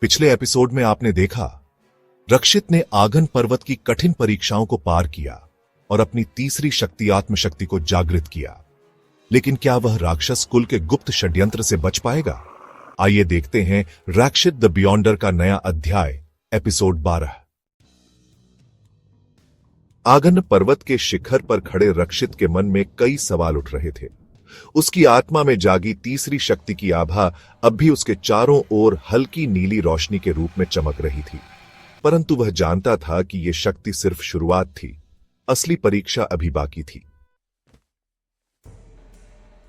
पिछले एपिसोड में आपने देखा रक्षित ने आगन पर्वत की कठिन परीक्षाओं को पार किया और अपनी तीसरी शक्ति आत्मशक्ति को जागृत किया। लेकिन क्या वह राक्षस कुल के गुप्त षड्यंत्र से बच पाएगा? आइए देखते हैं रक्षित द बियॉन्डर का नया अध्याय, एपिसोड 12। आगन पर्वत के शिखर पर खड़े रक्षित के मन में कई सवाल उठ रहे थे। उसकी आत्मा में जागी तीसरी शक्ति की आभा अब भी उसके चारों ओर हल्की नीली रोशनी के रूप में चमक रही थी, परंतु वह जानता था कि यह शक्ति सिर्फ शुरुआत थी, असली परीक्षा अभी बाकी थी।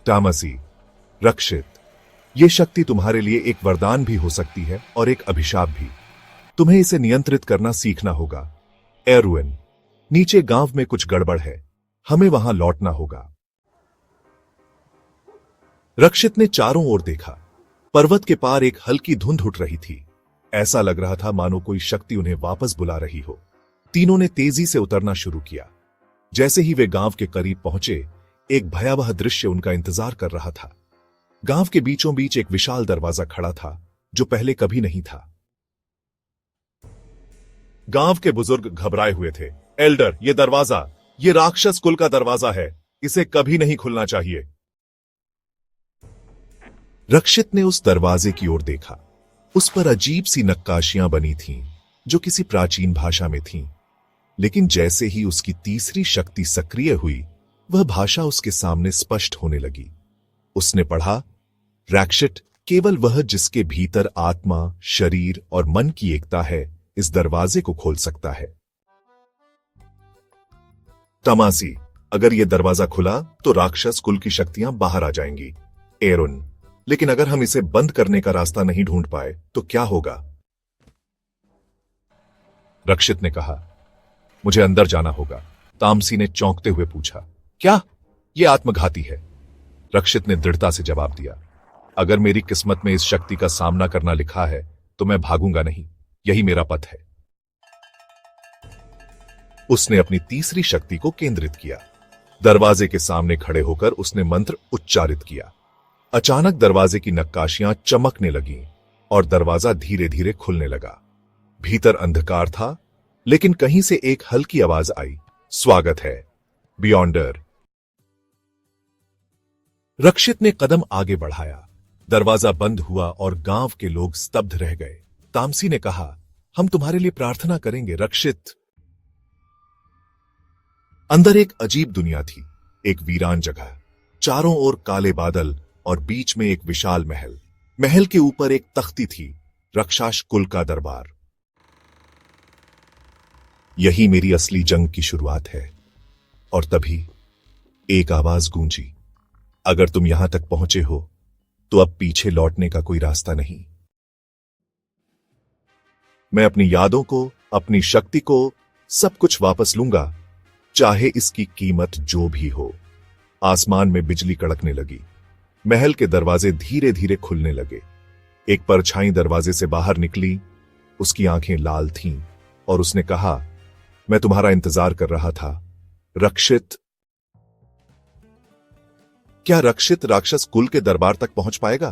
तामसी, रक्षित, यह शक्ति तुम्हारे लिए एक वरदान भी हो सकती है और एक अभिशाप भी। तुम्हें इसे नियंत्रित करना सीखना होगा। एरुइन, नीचे गांव में कुछ गड़बड़ है, हमें वहां लौटना होगा। रक्षित ने चारों ओर देखा। पर्वत के पार एक हल्की धुंध उठ रही थी। ऐसा लग रहा था मानो कोई शक्ति उन्हें वापस बुला रही हो। तीनों ने तेजी से उतरना शुरू किया। जैसे ही वे गांव के करीब पहुंचे, एक भयावह दृश्य उनका इंतजार कर रहा था। गांव के बीचों बीच एक विशाल दरवाजा खड़ा था, जो पहले कभी नहीं था। गांव के बुजुर्ग घबराए हुए थे। एल्डर, ये दरवाजा, ये राक्षस कुल का दरवाजा है, इसे कभी नहीं खुलना चाहिए। रक्षित ने उस दरवाजे की ओर देखा। उस पर अजीब सी नक्काशियां बनी थीं, जो किसी प्राचीन भाषा में थीं। लेकिन जैसे ही उसकी तीसरी शक्ति सक्रिय हुई, वह भाषा उसके सामने स्पष्ट होने लगी। उसने पढ़ा, रक्षित, केवल वह जिसके भीतर आत्मा, शरीर और मन की एकता है, इस दरवाजे को खोल सकता है। तमासी, अगर यह दरवाजा खुला तो राक्षस कुल की शक्तियां बाहर आ जाएंगी। एरुन, लेकिन अगर हम इसे बंद करने का रास्ता नहीं ढूंढ पाए तो क्या होगा? रक्षित ने कहा, मुझे अंदर जाना होगा। तामसी ने चौंकते हुए पूछा, क्या? यह आत्मघाती है। रक्षित ने दृढ़ता से जवाब दिया, अगर मेरी किस्मत में इस शक्ति का सामना करना लिखा है तो मैं भागूंगा नहीं, यही मेरा पथ है। उसने अपनी तीसरी शक्ति को केंद्रित किया। दरवाजे के सामने खड़े होकर उसने मंत्र उच्चारित किया। अचानक दरवाजे की नक्काशियां चमकने लगीं और दरवाजा धीरे धीरे खुलने लगा। भीतर अंधकार था, लेकिन कहीं से एक हल्की आवाज आई, स्वागत है, बियॉन्डर। रक्षित ने कदम आगे बढ़ाया। दरवाजा बंद हुआ और गांव के लोग स्तब्ध रह गए। तामसी ने कहा, हम तुम्हारे लिए प्रार्थना करेंगे, रक्षित। अंदर एक अजीब दुनिया थी, एक वीरान जगह, चारों ओर काले बादल और बीच में एक विशाल महल। महल के ऊपर एक तख्ती थी, राक्षस कुल का दरबार। यही मेरी असली जंग की शुरुआत है। और तभी एक आवाज गूंजी, अगर तुम यहां तक पहुंचे हो तो अब पीछे लौटने का कोई रास्ता नहीं। मैं अपनी यादों को, अपनी शक्ति को, सब कुछ वापस लूंगा, चाहे इसकी कीमत जो भी हो। आसमान में बिजली कड़कने लगी। महल के दरवाजे धीरे धीरे खुलने लगे। एक परछाई दरवाजे से बाहर निकली। उसकी आंखें लाल थीं और उसने कहा, मैं तुम्हारा इंतजार कर रहा था, रक्षित। क्या रक्षित राक्षस कुल के दरबार तक पहुंच पाएगा?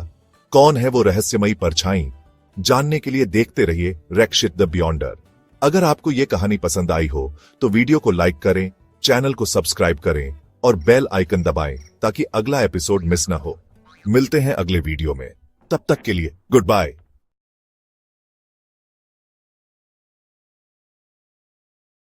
कौन है वो रहस्यमयी परछाई? जानने के लिए देखते रहिए रक्षित द बियॉन्डर। अगर आपको यह कहानी पसंद आई हो तो वीडियो को लाइक करें, चैनल को सब्सक्राइब करें और बेल आइकन दबाएं ताकि अगला एपिसोड मिस ना हो। मिलते हैं अगले वीडियो में, तब तक के लिए गुड बाय।